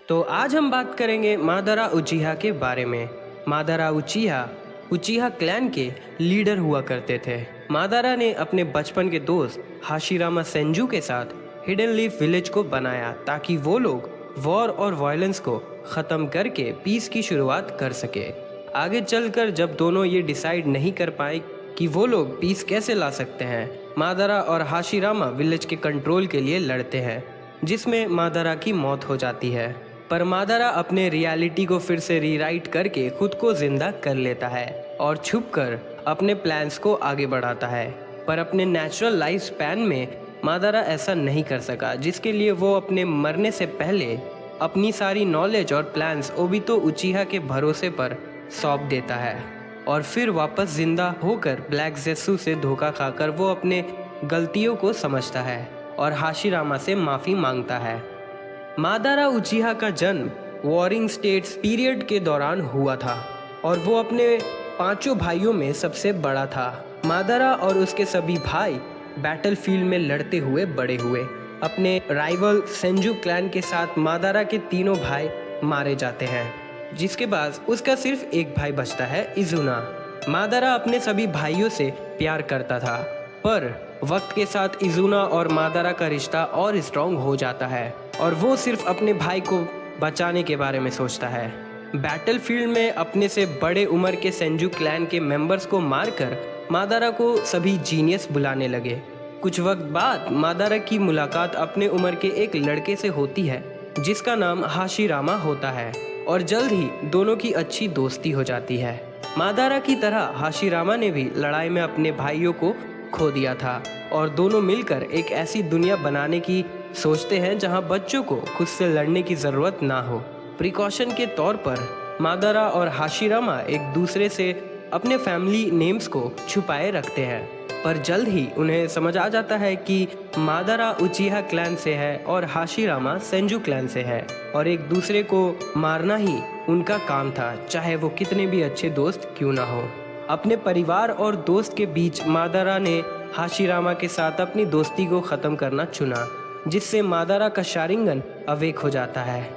तो आज हम बात करेंगे मादारा उचिहा के बारे में। मादारा उचिहा उचिहा क्लैन के लीडर हुआ करते थे। मादारा ने अपने बचपन के दोस्त हाशिरामा सेंजू के साथ हिडन लीफ विलेज को बनाया ताकि वो लोग वॉर और वायलेंस को ख़त्म करके पीस की शुरुआत कर सके। आगे चलकर जब दोनों ये डिसाइड नहीं कर पाए कि वो लोग पीस कैसे ला सकते हैं, मादारा और हाशिरामा विलेज के कंट्रोल के लिए लड़ते हैं, जिसमें मादारा की मौत हो जाती है। पर मादारा अपने रियलिटी को फिर से रीराइट करके खुद को जिंदा कर लेता है और छुपकर अपने प्लान्स को आगे बढ़ाता है। पर अपने नेचुरल लाइफ स्पैन में मादारा ऐसा नहीं कर सका, जिसके लिए वो अपने मरने से पहले अपनी सारी नॉलेज और प्लान्स ओबितो उचिहा के भरोसे पर सौंप देता है और फिर वापस जिंदा होकर ब्लैक ज़ेत्सु से धोखा खाकर वो अपने गलतियों को समझता है और हाशिरामा से माफ़ी मांगता है। मादारा उचिहा का जन्म वॉरिंग स्टेट्स पीरियड के दौरान हुआ था और वो अपने 5 भाइयों में सबसे बड़ा था। मादारा और उसके सभी भाई बैटलफील्ड में लड़ते हुए बड़े हुए। अपने राइवल सेंजू क्लैन के साथ मादारा के तीनों भाई मारे जाते हैं, जिसके बाद उसका सिर्फ एक भाई बचता है, इजुना। मादारा अपने सभी भाइयों से प्यार करता था, पर वक्त के साथ इजुना और मादारा का रिश्ता और स्ट्रॉन्ग हो जाता है और वो सिर्फ अपने भाई को बचाने के बारे में सोचता है। बैटलफील्ड में अपने से बड़े उम्र के सेंजू क्लैन के मेंबर्स को मारकर मादारा को सभी जीनियस बुलाने लगे। कुछ वक्त बाद मादारा की मुलाकात अपने उम्र के एक लड़के से होती है, जिसका नाम हाशिरामा होता है और जल्द ही दोनों की अच्छी दोस्ती हो जाती है। मादारा की तरह हाशिरामा ने भी लड़ाई में अपने भाइयों को खो दिया था और दोनों मिलकर एक ऐसी दुनिया बनाने की सोचते हैं जहां बच्चों को खुद से लड़ने की ज़रूरत ना हो। प्रिकॉशन के तौर पर मादारा और हाशिरामा एक दूसरे से अपने फैमिली नेम्स को छुपाए रखते हैं, पर जल्द ही उन्हें समझ आ जाता है कि मादारा उचिहा क्लैन से है और हाशिरामा सेंजू क्लैन से है और एक दूसरे को मारना ही उनका काम था, चाहे वो कितने भी अच्छे दोस्त क्यों ना हो। अपने परिवार और दोस्त के बीच मादारा ने हाशिरामा के साथ अपनी दोस्ती को ख़त्म करना चुना, जिससे मादारा का शारिंगन अवेक हो जाता है।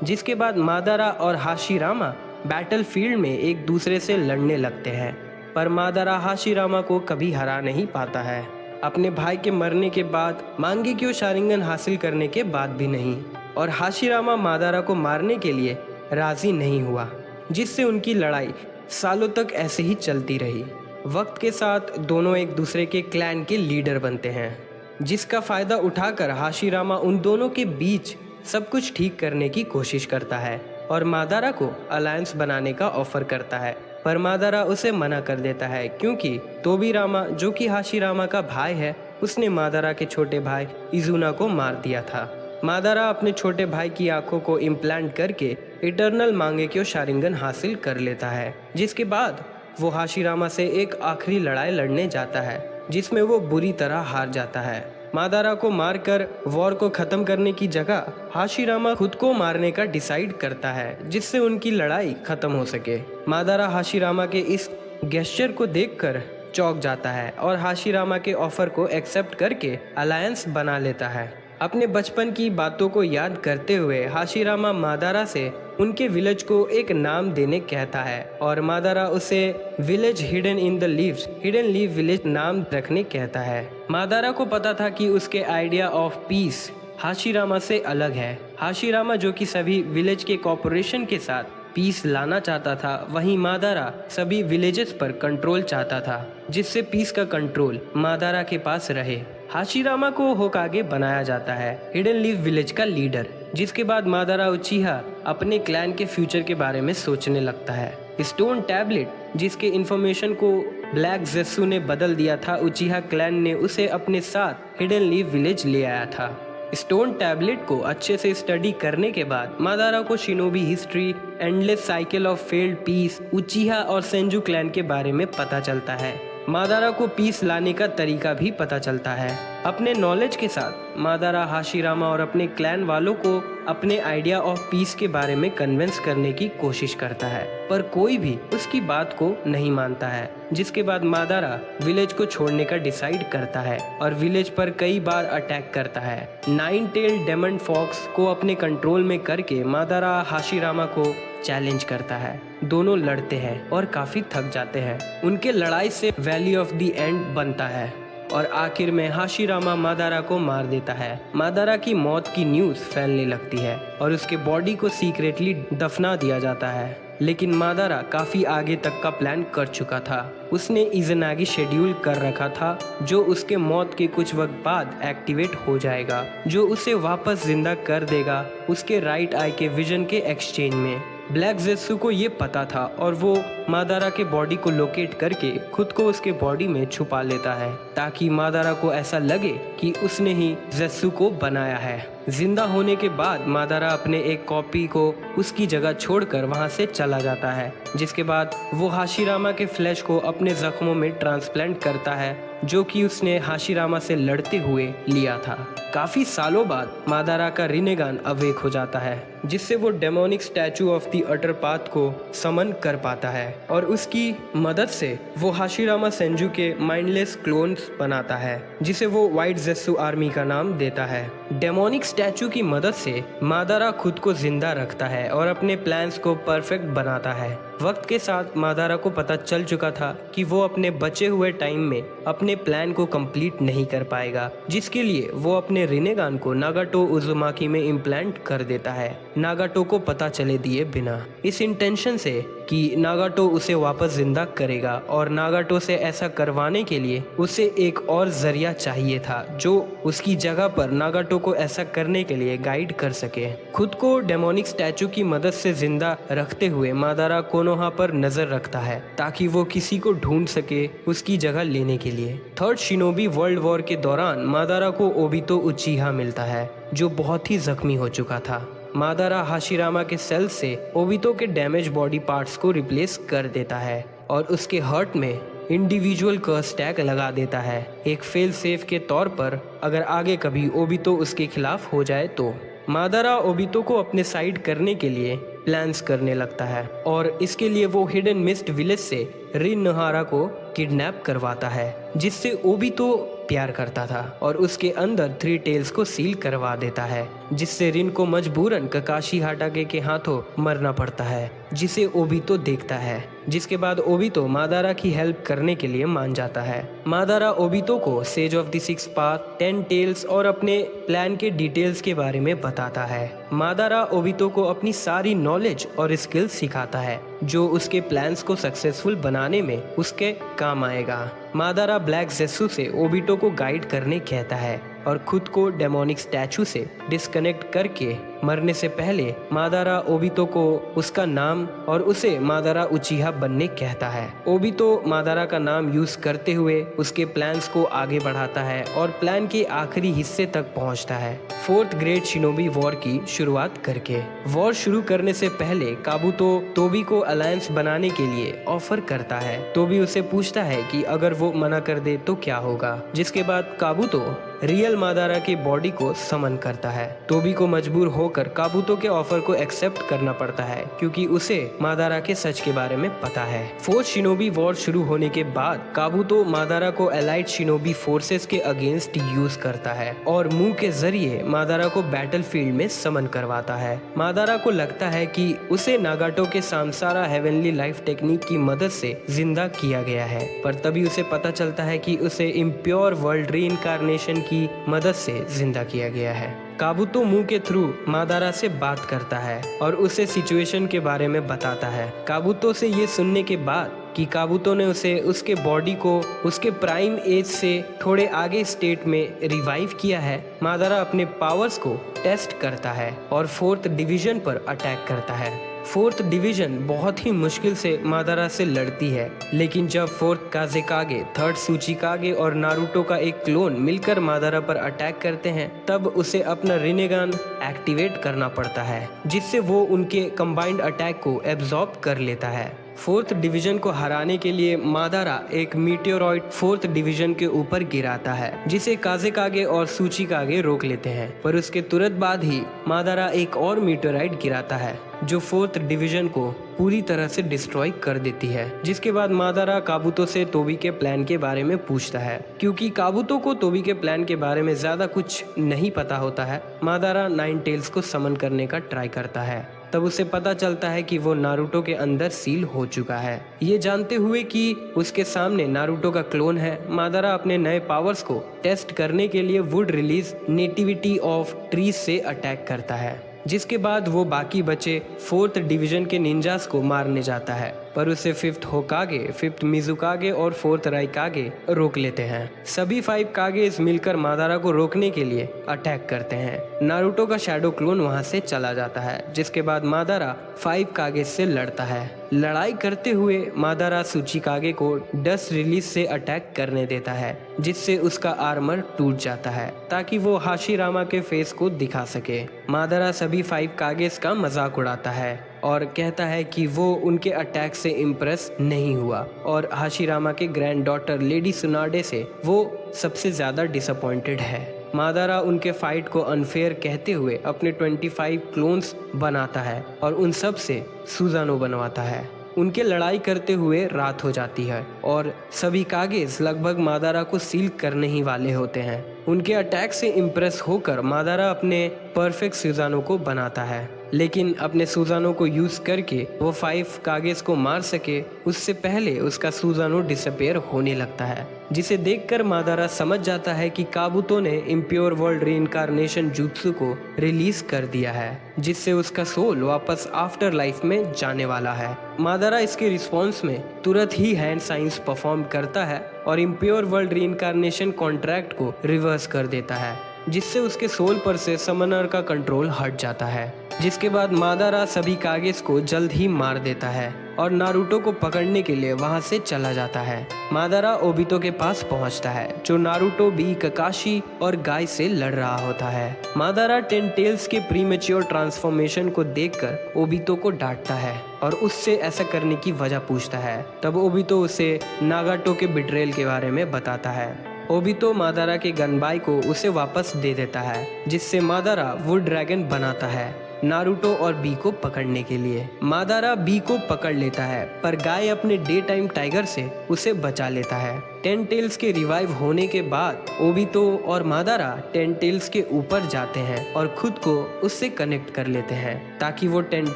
जिसके बाद मादारा और हाशिरामा बैटलफील्ड में एक दूसरे से लड़ने लगते हैं, पर मादारा हाशिरामा को कभी हरा नहीं पाता है। अपने भाई के मरने के बाद मांगेक्यो शारिंगन हासिल करने के बाद भी नहीं, और हाशिरामा मादारा को मारने के लिए राज़ी नहीं हुआ, जिससे उनकी लड़ाई सालों तक ऐसे ही चलती रही। वक्त के साथ दोनों एक दूसरे के क्लैन के लीडर बनते हैं, जिसका फ़ायदा उठाकर हाशिरामा उन दोनों के बीच सब कुछ ठीक करने की कोशिश करता है और मादारा को अलायंस बनाने का ऑफर करता है, पर मादारा उसे मना कर देता है क्योंकि तोबिरामा, जो कि हाशिरामा का भाई है, उसने मादारा के छोटे भाई इजुना को मार दिया था। मादारा अपने छोटे भाई की आंखों को इम्प्लांट करके इटर्नल मांगेक्यो शारिंगन हासिल कर लेता है, जिसके बाद वो हाशिरामा से एक आखिरी लड़ाई लड़ने जाता है, जिसमें वो बुरी तरह हार जाता है। मादारा को मारकर वॉर को ख़त्म करने की जगह हाशिरामा खुद को मारने का डिसाइड करता है, जिससे उनकी लड़ाई ख़त्म हो सके। मादारा हाशिरामा के इस गेस्चर को देखकर चौंक जाता है और हाशिरामा के ऑफर को एक्सेप्ट करके अलायंस बना लेता है। अपने बचपन की बातों को याद करते हुए हाशिरामा मादारा से उनके विलेज को एक नाम देने कहता है और मादारा उसे village hidden in the leaves, hidden leave village नाम रखने कहता है। मादारा को पता था कि उसके आइडिया ऑफ पीस हाशिरामा से अलग है। हाशिरामा, जो कि सभी विलेज के कॉर्पोरेशन के साथ पीस लाना चाहता था, वहीं मादारा सभी विलेजेस पर कंट्रोल चाहता था, जिससे पीस का कंट्रोल मादारा के पास रहे। हाशिरामा को होकागे बनाया जाता है, हिडन लीव विलेज का लीडर, जिसके बाद मादारा उचिहा अपने क्लैन के फ्यूचर के बारे में सोचने लगता है। स्टोन टैबलेट, जिसके इन्फॉर्मेशन को ब्लैक ज़ेत्सु ने बदल दिया था, उचिहा क्लैन ने उसे अपने साथ हिडन लीव विलेज ले आया था। स्टोन टैबलेट को अच्छे से स्टडी करने के बाद मादारा को shinobi history, endless cycle of failed peace, Uchiha और सेंजू क्लैन के बारे में पता चलता है। मादारा को पीस लाने का तरीका भी पता चलता है। अपने नॉलेज के साथ मादारा हाशिरामा और अपने क्लैन वालों को अपने आइडिया ऑफ पीस के बारे में कन्विंस करने की कोशिश करता है, पर कोई भी उसकी बात को नहीं मानता है। जिसके बाद मादारा विलेज को छोड़ने का डिसाइड करता है और विलेज पर कई बार अटैक करता है। 9-tailed डेमन फॉक्स को अपने कंट्रोल में करके मादारा हाशिरामा को चैलेंज करता है। दोनों लड़ते हैं और काफी थक जाते हैं। उनके लड़ाई से वैली ऑफ द एंड बनता है और आखिर में हाशिरामा मादारा को मार देता है। मादारा की मौत की न्यूज़ फैलने लगती है और उसके बॉडी को सीक्रेटली दफना दिया जाता है। लेकिन मादारा काफी आगे तक का प्लान कर चुका था। उसने इज़नागी शेड्यूल कर रखा था जो उसके मौत के कुछ वक्त बाद एक्टिवेट हो जाएगा, जो उसे वापस जिंदा कर देगा उसके राइट आई के विजन के एक्सचेंज में। ब्लैक जेत्सु को ये पता था और वो मादारा के बॉडी को लोकेट करके खुद को उसके बॉडी में छुपा लेता है ताकि मादारा को ऐसा लगे कि उसने ही जेत्सु को बनाया है। जिंदा होने के बाद मादारा अपने एक कॉपी को उसकी जगह छोड़कर वहां से चला जाता है, जिसके बाद वो हाशिरामा के फ्लैश को अपने जख्मों में ट्रांसप्लांट करता है जो कि उसने हाशिरामा से लड़ते हुए लिया था। काफी सालों बाद मादारा का रिनेगान अवेक हो जाता है, जिससे वो demonic statue of the utter path को समन कर पाता है और उसकी मदद से वो हाशिरामा सेंजू के माइंडलेस क्लोन्स बनाता है, जिसे वो व्हाइट जेत्सु आर्मी का नाम देता है। डेमोनिक स्टैचू की मदद से मादारा खुद को जिंदा रखता है और अपने प्लान्स को परफेक्ट बनाता है। वक्त के साथ मादारा को पता चल चुका था कि वो अपने बचे हुए टाइम में अपने प्लान को कंप्लीट नहीं कर पाएगा, जिसके लिए वो अपने रिनेगान को नागाटो उजुमाकी में इम्प्लांट कर देता है, नागाटो को पता चले दिए बिना, इस इंटेंशन से कि नागाटो उसे वापस जिंदा करेगा। और नागाटो से ऐसा करवाने के लिए उसे एक और जरिया चाहिए था जो उसकी जगह पर नागाटो को ऐसा करने के लिए गाइड कर सके। खुद को डेमोनिक स्टैचू की मदद से जिंदा रखते हुए मादारा कोनोहा पर नजर रखता है ताकि वो किसी को ढूंढ सके उसकी जगह लेने के लिए। थर्ड शिनोबी वर्ल्ड वॉर के दौरान मादारा को ओबितो उचिहा मिलता है जो बहुत ही जख्मी हो चुका था। मादारा हाशिरामा के सेल से ओबितो के डैमेज बॉडी पार्ट्स को रिप्लेस कर देता है और उसके हर्ट में इंडिविजुअल कर्स टैग लगा देता है, एक फेल सेफ के तौर पर अगर आगे कभी ओबितो उसके खिलाफ हो जाए तो। मादारा ओबितो को अपने साइड करने के लिए प्लान्स करने लगता है और इसके लिए वो हिडन मिस्ट विलेज से रिन नहारा को किडनैप करवाता है, जिससे ओबितो प्यार करता था और उसके अंदर 3 टेल्स को सील करवा देता है, जिससे रिन को मजबूरन ककाशी हाटाके के हाथों मरना पड़ता है, जिसे ओबितो देखता है। जिसके बाद ओबितो मादारा की हेल्प करने के लिए मान जाता है। मादारा ओबितो को sage of the 6 path, 10 tails और अपने प्लान के डिटेल्स के बारे में बताता है। मादारा ओबितो को अपनी सारी नॉलेज और स्किल्स सिखाता है जो उसके प्लान्स को सक्सेसफुल बनाने में उसके काम आएगा। मादारा ब्लैक जेत्सु से ओबितो को गाइड करने कहता है और खुद को डेमोनिक स्टैचू से डिस्कनेक्ट करके मरने से पहले मादारा ओबितो को उसका नाम और उसे मादारा उचिहा बनने कहता है। ओबितो मादारा का नाम यूज करते हुए उसके प्लान्स को आगे बढ़ाता है और प्लान के आखिरी हिस्से तक पहुंचता है, 4th ग्रेट शिनोबी वॉर की शुरुआत करके। वॉर शुरू करने से पहले काबुतो तोबी को अलायंस बनाने के लिए ऑफर करता है। तोबी उसे पूछता है कि अगर वो मना कर दे तो क्या होगा, जिसके बाद काबुतो रियल मादारा के बॉडी को समन करता है। तोबी को मजबूर होकर काबुतो के ऑफर को एक्सेप्ट करना पड़ता है क्योंकि उसे मादारा के सच के बारे में पता है। 4th शिनोबी वॉर शुरू होने के बाद काबुतो मादारा को एलाइट शिनोबी फोर्सेस के अगेंस्ट यूज करता है और मुंह के जरिए मादारा को बैटलफील्ड में समन करवाता है। मादारा को लगता है कि उसे नागाटो के सामसारा हेवनली लाइफ टेक्निक की मदद से जिंदा किया गया है, पर तभी उसे पता चलता है कि उसे इम्प्योर वर्ल्ड रीइंकार्नेशन की मदद से जिंदा किया गया है। काबुतो मुंह के थ्रू मादारा से बात करता है और उसे सिचुएशन के बारे में बताता है। काबुतो से ये सुनने के बाद कि काबुतो ने उसे उसके बॉडी को उसके प्राइम एज से थोड़े आगे स्टेट में रिवाइव किया है, मादारा अपने पावर्स को टेस्ट करता है और 4th डिवीजन पर अटैक करता है। 4th डिवीजन बहुत ही मुश्किल से मादारा से लड़ती है, लेकिन जब 4th काज़ेकागे, 3rd सूचिकागे और नारुतो का एक क्लोन मिलकर मादारा पर अटैक करते हैं, तब उसे अपना रिनेगान एक्टिवेट करना पड़ता है, जिससे वो उनके कंबाइंड अटैक को एब्जॉर्ब कर लेता है। फोर्थ डिवीजन को हराने के लिए मादारा एक मीटियोरॉइड फोर्थ डिवीजन के ऊपर गिराता है, जिसे काजेकागे और सूचिकागे रोक लेते हैं। पर उसके तुरंत बाद ही मादारा एक और मीटियोराइड गिराता है जो फोर्थ डिवीजन को पूरी तरह से डिस्ट्रॉय कर देती है। जिसके बाद मादारा काबुतो से तोबी के प्लान के बारे में पूछता है। क्योंकि काबुतो को तोबी के प्लान के बारे में ज्यादा कुछ नहीं पता होता है, मादारा नाइन टेल्स को समन करने का ट्राई करता है। तब उसे पता चलता है कि वो नारुतो के अंदर सील हो चुका है। ये जानते हुए कि उसके सामने नारुतो का क्लोन है, मादारा अपने नए पावर्स को टेस्ट करने के लिए would release nativity of trees से अटैक करता है। जिसके बाद वो बाकी बचे फोर्थ डिवीजन के निंजास को मारने जाता है, पर उसे फिफ्थ होकागे, फिफ्थ मिजुकागे और फोर्थ राइकागे रोक लेते हैं। सभी 5 कागेस मिलकर मादारा को रोकने के लिए अटैक करते हैं। नारुतो का शैडो क्लोन वहां से चला जाता है। जिसके बाद मादारा 5 कागेस से लड़ता है। लड़ाई करते हुए मादारा सूचिकागे को डस्ट रिलीज से अटैक करने देता है, जिससे उसका आर्मर टूट जाता है ताकि वो हाशिरामा के फेस को दिखा सके। मादारा सभी 5 कागेस का मजाक उड़ाता है और कहता है कि वो उनके अटैक से इम्प्रेस नहीं हुआ और हाशिरामा के ग्रैंड डॉटर लेडी सुनाडे से वो सबसे ज़्यादा डिसअपॉइंटेड है। मादारा उनके फाइट को अनफेयर कहते हुए अपने 25 क्लोन्स बनाता है और उन सब से सुजानो बनवाता है। उनके लड़ाई करते हुए रात हो जाती है और सभी कागेस लगभग मादारा को सील करने ही वाले होते हैं। उनके अटैक से इम्प्रेस होकर मादारा अपने परफेक्ट सुजानो को बनाता है, लेकिन अपने सुजानो को यूज करके वो 5 कागेस को मार सके उससे पहले उसका सुजानो डिसअपेयर होने लगता है। जिसे देखकर मादारा समझ जाता है कि काबुतो ने इम्प्योर वर्ल्ड रीइंकार्नेशन जुत्सु को रिलीज कर दिया है, जिससे उसका सोल वापस आफ्टर लाइफ में जाने वाला है। मादारा इसके रिस्पॉन्स में तुरंत ही हैंड साइंस परफॉर्म करता है और इम्प्योर वर्ल्ड रीइंकार्नेशन कॉन्ट्रैक्ट को रिवर्स कर देता है, जिससे उसके सोल पर से समनर का कंट्रोल हट जाता है। जिसके बाद मादारा सभी कागेस को जल्द ही मार देता है और नारुतो को पकड़ने के लिए वहां से चला जाता है। मादारा ओबितो के पास पहुंचता है, जो नारुतो, बी, ककाशी और गाय से लड़ रहा होता है। मादारा 10 टेल्स के प्रीमेच्योर ट्रांसफॉर्मेशन को देखकर ओबितो को डांटता है और उससे ऐसा करने की वजह पूछता है। तब ओबितो उसे नागाटो के बिट्रेल के बारे में बताता है। ओबितो मादारा के गनबाई को उसे वापस दे देता है, जिससे मादारा वुड ड्रैगन बनाता है नारुतो और बी को पकड़ने के लिए। मादारा बी को पकड़ लेता है, पर गाय अपने डे टाइम टाइगर से उसे बचा लेता है। 10 टेल्स के रिवाइव होने के बाद ओबितो और मादारा 10 टेल्स के ऊपर जाते हैं और खुद को उससे कनेक्ट कर लेते हैं ताकि वो 10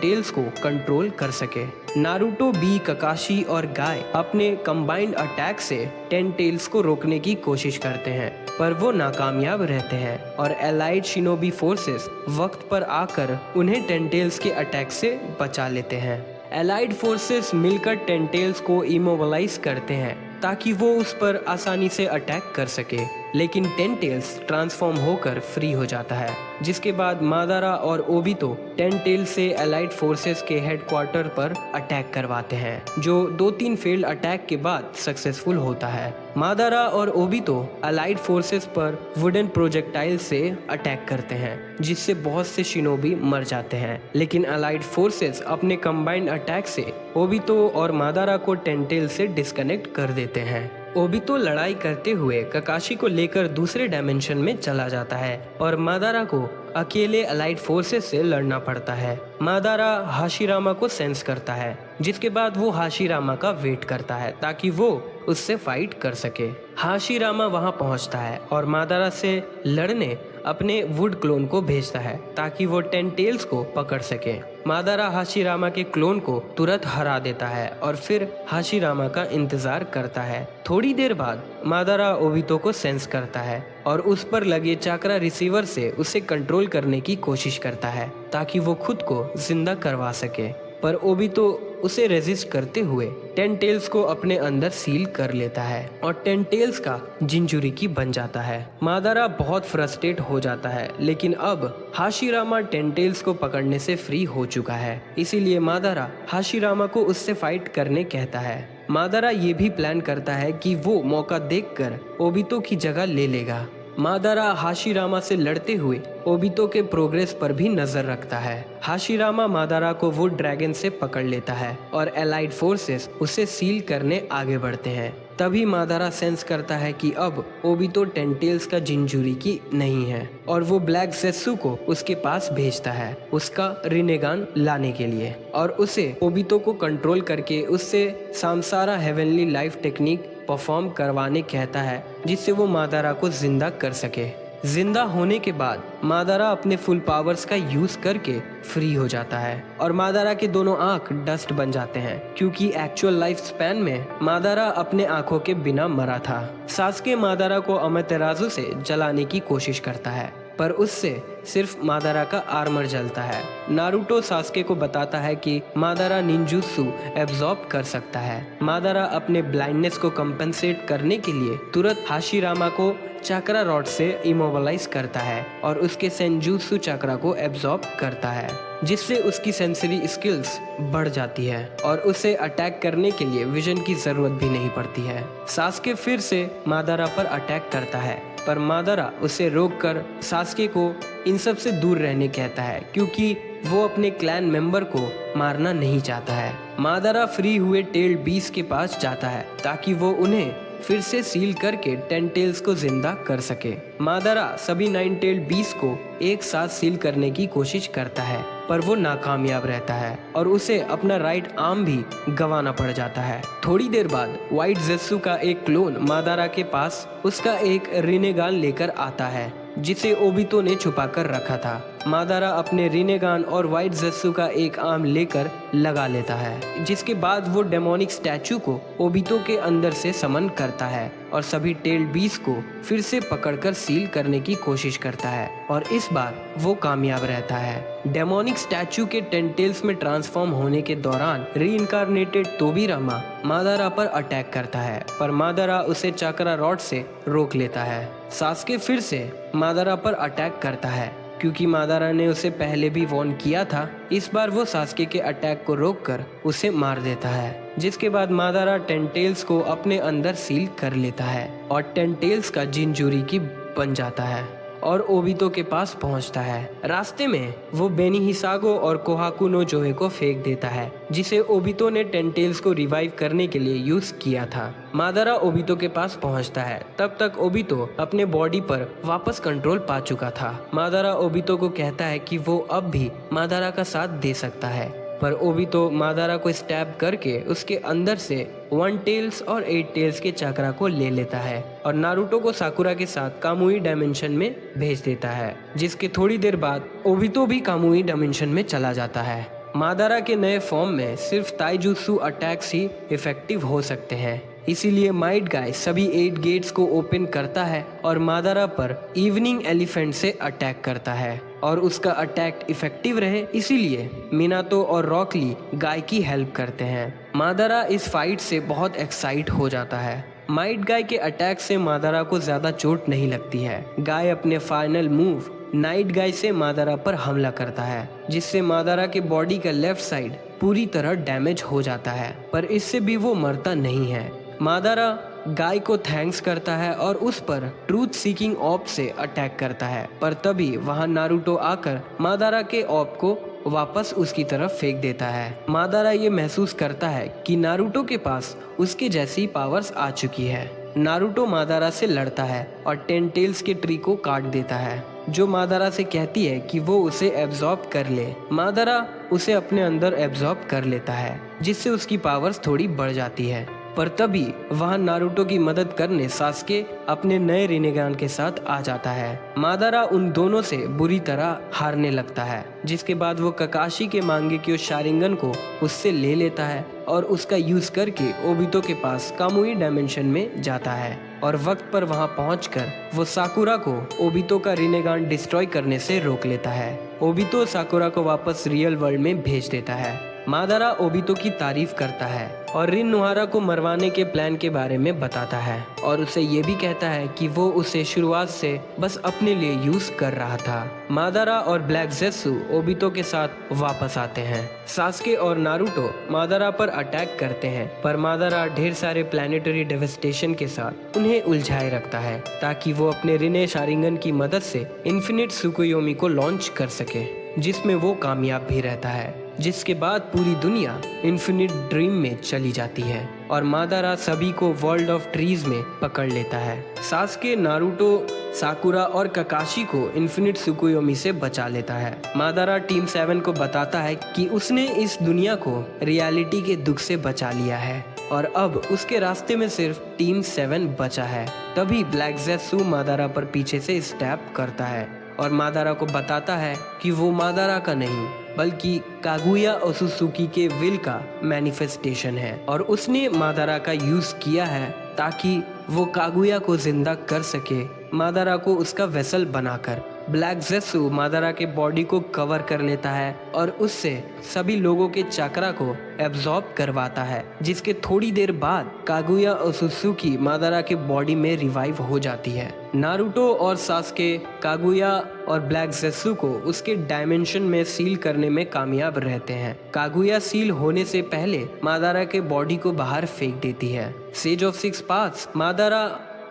टेल्स को कंट्रोल कर सके। नारुतो, बी, ककाशी और गाय अपने कंबाइंड अटैक से 10 टेल्स को रोकने की कोशिश करते हैं, पर वो नाकामयाब रहते हैं और एलाइड शिनोबी फोर्सेस वक्त पर आकर उन्हें 10 टेल्स के अटैक से बचा लेते हैं। एलाइड फोर्सेस मिलकर 10 टेल्स को इमोबलाइज करते हैं ताकि वो उस पर आसानी से अटैक कर सके, लेकिन 10 टेल्स ट्रांसफॉर्म होकर फ्री हो जाता है। जिसके बाद मादारा और ओबितो 10 टेल्स से एलाइड फोर्सेस के हेडक्वार्टर पर अटैक करवाते हैं, जो 2-3 फेल्ड अटैक के बाद सक्सेसफुल होता है। मादारा और ओबितो एलाइड फोर्सेस पर वुडन प्रोजेक्टाइल से अटैक करते हैं, जिससे बहुत से शिनोबी मर जाते हैं, लेकिन एलाइड फोर्सेस अपने कंबाइंड अटैक से ओबितो और मादारा को 10 टेल से डिस्कनेक्ट कर देते हैं। ओबितो लड़ाई करते हुए ककाशी को लेकर दूसरे डायमेंशन में चला जाता है और मादारा को अकेले अलाइड फोर्सेस से लड़ना पड़ता है। मादारा हाशिरामा को सेंस करता है, जिसके बाद वो हाशिरामा का वेट करता है ताकि वो उससे फाइट कर सके। हाशिरामा वहां पहुंचता है और मादारा से लड़ने अपने वुड क्लोन को भेजता है ताकि वो 10 टेल्स को पकड़ सके। मादारा हाशिरामा के क्लोन को तुरंत हरा देता है और फिर हाशिरामा का इंतजार करता है। थोड़ी देर बाद मादारा ओबितो को सेंस करता है और उस पर लगे चाक्रा रिसीवर से उसे कंट्रोल करने की कोशिश करता है ताकि वो खुद को जिंदा करवा सके, पर ओबितो उसे रेजिस्ट करते हुए 10 टेल्स को अपने अंदर सील कर लेता है और 10 टेल्स का जिंजुरिकी बन जाता है। मादारा बहुत फ्रस्ट्रेट हो जाता है, लेकिन अब हाशिरामा 10 टेल्स को पकड़ने से फ्री हो चुका है, इसीलिए मादारा हाशिरामा को उससे फाइट करने कहता है। मादारा ये भी प्लान करता है कि वो मौका देखकर ओबितो की जगह ले लेगा। मादारा हाशिरामा से लड़ते हुए ओबितो के प्रोग्रेस पर भी नजर रखता है। हाशिरामा मादारा को वुड ड्रैगन से पकड़ लेता है और एलाइड फोर्सेस उसे सील करने आगे बढ़ते हैं। तभी मादारा सेंस करता है कि अब ओबितो टेंटेल्स का जिंजुरिकी नहीं है और वो ब्लैक ज़ेत्सु को उसके पास भेजता है उसका रिनेगान लाने के लिए और उसे ओबितो को कंट्रोल करके उससे सामसारा हेवनली लाइफ टेक्निक परफॉर्म करवाने कहता है, जिससे वो मादारा को जिंदा कर सके। जिंदा होने के बाद मादारा अपने फुल पावर्स का यूज करके फ्री हो जाता है और मादारा के दोनों आंख डस्ट बन जाते हैं, क्योंकि एक्चुअल लाइफ स्पैन में मादारा अपने आंखों के बिना मरा था। सास्के मादारा को अमातेराजु से जलाने की कोशिश करता है, पर उससे सिर्फ मादारा का आर्मर जलता है। नारुतो सास्के को बताता है कि मादारा निंजुत्सु एब्जॉर्ब कर सकता है। मादारा अपने ब्लाइंडनेस को कंपेंसेट करने के लिए तुरंत हाशिरामा को चक्रा रॉड से इमोबलाइज करता है और उसके सेंजुत्सु चक्रा को एब्जॉर्ब करता है, जिससे उसकी सेंसरी स्किल्स बढ़ जाती है और उसे अटैक करने के लिए विजन की जरूरत भी नहीं पड़ती है। सास्के फिर से मादारा पर अटैक करता है, पर मादारा उसे रोककर सास्के को इन सब से दूर रहने कहता है, क्योंकि वो अपने क्लैन मेंबर को मारना नहीं चाहता है। मादारा फ्री हुए टेल्ड बीस्ट के पास जाता है ताकि वो उन्हें फिर से सील करके टेंटेल्स को जिंदा कर सके। मादारा सभी 9 टेल्ड बीस्ट को एक साथ सील करने की कोशिश करता है, पर वो नाकामयाब रहता है और उसे अपना राइट आर्म भी गंवाना पड़ जाता है। थोड़ी देर बाद व्हाइट ज़ेत्सु का एक क्लोन मादारा के पास उसका एक रिनेगान लेकर आता है, जिसे ओबितो ने छुपा कर रखा था। मादारा अपने रिनेगान और व्हाइट ज़ेत्सु का एक आर्म लेकर लगा लेता है, जिसके बाद वो डेमोनिक स्टैचू को ओबितो के अंदर से समन करता है और सभी टेल्ड बीस्ट को फिर से पकड़कर सील करने की कोशिश करता है और इस बार वो कामयाब रहता है। डेमोनिक स्टैचू के टेंटेल्स में ट्रांसफॉर्म होने के दौरान रीइंकार्नेटेड तोबिरामा मादारा पर अटैक करता है, पर मादारा उसे चक्रा रॉड से रोक लेता है। सास्के फिर से मादारा पर अटैक करता है, क्योंकि मादारा ने उसे पहले भी वार्न किया था। इस बार वो सास्के के अटैक को रोककर उसे मार देता है, जिसके बाद मादारा टेंटेल्स को अपने अंदर सील कर लेता है और टेंटेल्स का जिंजुरिकी बन जाता है और ओबितो के पास पहुंचता है। रास्ते में वो बेनी हिसागो और कोहाकु नो जोहे को फेंक देता है, जिसे ओबितो ने टेंटेल्स को रिवाइव करने के लिए यूज किया था। मादारा ओबितो के पास पहुंचता है, तब तक ओबितो अपने बॉडी पर वापस कंट्रोल पा चुका था। मादारा ओबितो को कहता है कि वो अब भी मादारा का साथ दे सकता है, पर ओबितो मादारा को स्टैब करके उसके अंदर से 1 टेल्स और 8 टेल्स के चक्रा को ले लेता है और नारुतो को साकुरा के साथ कामुई डायमेंशन में भेज देता है, जिसके थोड़ी देर बाद ओबितो भी कामुई डायमेंशन में चला जाता है। मादारा के नए फॉर्म में सिर्फ ताइजुत्सु अटैक्स ही इफेक्टिव हो सकते हैं, इसीलिए माइट गाय सभी 8 गेट्स को ओपन करता है और मादारा पर इवनिंग एलिफेंट से अटैक करता है और उसका अटैक इफेक्टिव रहे, इसीलिए मिनातो और रॉकली गाय की हेल्प करते हैं। मादारा इस फाइट से बहुत एक्साइट हो जाता है। माइट गाय के अटैक से मादारा को ज्यादा चोट नहीं लगती है। गाय अपने फाइनल मूव नाइट गाय से मादारा पर हमला करता है, जिससे मादारा के बॉडी का लेफ्ट साइड पूरी तरह डैमेज हो जाता है, पर इससे भी वो मरता नहीं है। मादारा गाय को थैंक्स करता है और उस पर ट्रूथ सीकिंग ऑप से अटैक करता है, पर तभी वहां नारुतो आकर मादारा के ऑप को वापस उसकी तरफ फेंक देता है। मादारा ये महसूस करता है कि नारुतो के पास उसके जैसी पावर्स आ चुकी है। नारुतो मादारा से लड़ता है और 10 टेल्स के ट्री को काट देता है, जो मादारा से कहती है कि वो उसे एब्जॉर्ब कर ले। मादारा उसे अपने अंदर एब्जॉर्ब कर लेता है, जिससे उसकी पावर्स थोड़ी बढ़ जाती है, पर तभी वहां नारुतो की मदद करने सास्के अपने नए रिनेगान के साथ आ जाता है। मादारा उन दोनों से बुरी तरह हारने लगता है, जिसके बाद वो ककाशी के मांगेक्यो शारिंगन को उससे ले लेता है और उसका यूज करके ओबितो के पास कामुई डायमेंशन में जाता है और वक्त पर वहां पहुंचकर वो साकुरा को ओबितो का रिनेगान डिस्ट्रॉय करने से रोक लेता है। ओबितो साकुरा को वापस रियल वर्ल्ड में भेज देता है। मादारा ओबितो की तारीफ करता है और रिन नोहारा को मरवाने के प्लान के बारे में बताता है और उसे ये भी कहता है कि वो उसे शुरुआत से बस अपने लिए यूज कर रहा था। मादारा और ब्लैक ज़ेत्सु ओबितो के साथ वापस आते हैं। सास्के और नारुतो मादारा पर अटैक करते हैं, पर मादारा ढेर सारे प्लैनेटरी डेवस्टेशन के साथ उन्हें उलझाए रखता है ताकि वो अपने रिने शारिंगन की मदद से इन्फिनिट सुकुयोमी को लॉन्च कर सके, जिसमें वो कामयाब भी रहता है। जिसके बाद पूरी दुनिया इन्फिनिट ड्रीम में चली जाती है और मादारा सभी को वर्ल्ड ऑफ ट्रीज में पकड़ लेता है। सास्के, नारुतो, साकुरा और ककाशी को इन्फिनिट सुकुयोमी से बचा लेता है। मादारा टीम 7 को बताता है कि उसने इस दुनिया को रियलिटी के दुख से बचा लिया है और अब उसके रास्ते में सिर्फ टीम 7 बचा है। तभी ब्लैक ज़ेत्सु मादारा पर पीछे से स्टैप करता है और मादारा को बताता है कि वो मादारा का नहीं बल्कि कागुया ओत्सुकी के विल का मैनिफेस्टेशन है और उसने मादारा का यूज किया है ताकि वो कागुया को जिंदा कर सके, मादारा को उसका वेसल बनाकर। ब्लैक ज़ेत्सु मादारा के बॉडी को कवर कर लेता है और उससे सभी लोगों के चक्रा को एब्जॉर्ब करवाता है, जिसके थोड़ी देर बाद कागुया ओत्सुकी मादारा के बॉडी में रिवाइव हो जाती है। नारुतो और सास्के कागुया और ब्लैक ज़ेत्सु को उसके डायमेंशन में सील करने में कामयाब रहते हैं। कागुया सील होने से पहले मादारा के बॉडी को बाहर फेंक देती है। सेज ऑफ सिक्स पाथ्स मादारा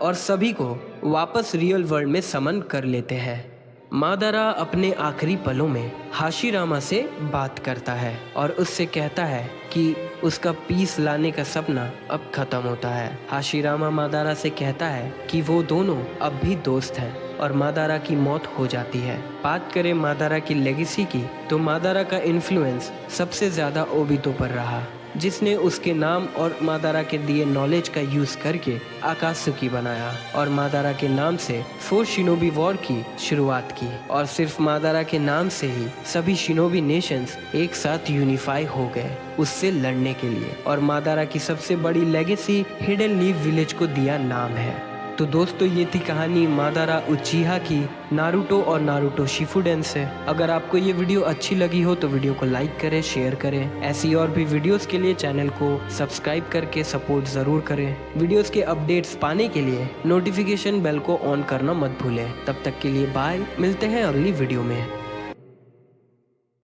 और सभी को वापस रियल वर्ल्ड में समन कर लेते हैं। मादारा अपने आखिरी पलों में हाशिरामा से बात करता है और उससे कहता है कि उसका पीस लाने का सपना अब खत्म होता है। हाशिरामा मादारा से कहता है कि वो दोनों अब भी दोस्त हैं और मादारा की मौत हो जाती है। बात करें मादारा की लेगेसी की, तो मादारा का इन्फ्लुएंस सबसे ज्यादा ओबितो पर रहा, जिसने उसके नाम और मादारा के दिए नॉलेज का यूज करके आकात्सुकी बनाया और मादारा के नाम से 4 शिनोबी वॉर की शुरुआत की और सिर्फ मादारा के नाम से ही सभी शिनोबी नेशंस एक साथ यूनिफाई हो गए उससे लड़ने के लिए। और मादारा की सबसे बड़ी लेगेसी हिडन लीफ विलेज को दिया नाम है। तो दोस्तों, ये थी कहानी मादारा उचिहा की नारुतो और नारुतो शिपुडेन से। अगर आपको ये वीडियो अच्छी लगी हो तो वीडियो को लाइक करें, शेयर करें। ऐसी और भी वीडियोस के लिए चैनल को सब्सक्राइब करके सपोर्ट ज़रूर करें। वीडियोस के अपडेट्स पाने के लिए नोटिफिकेशन बेल को ऑन करना मत भूलें। तब तक के लिए बाय, मिलते हैं अगली वीडियो में।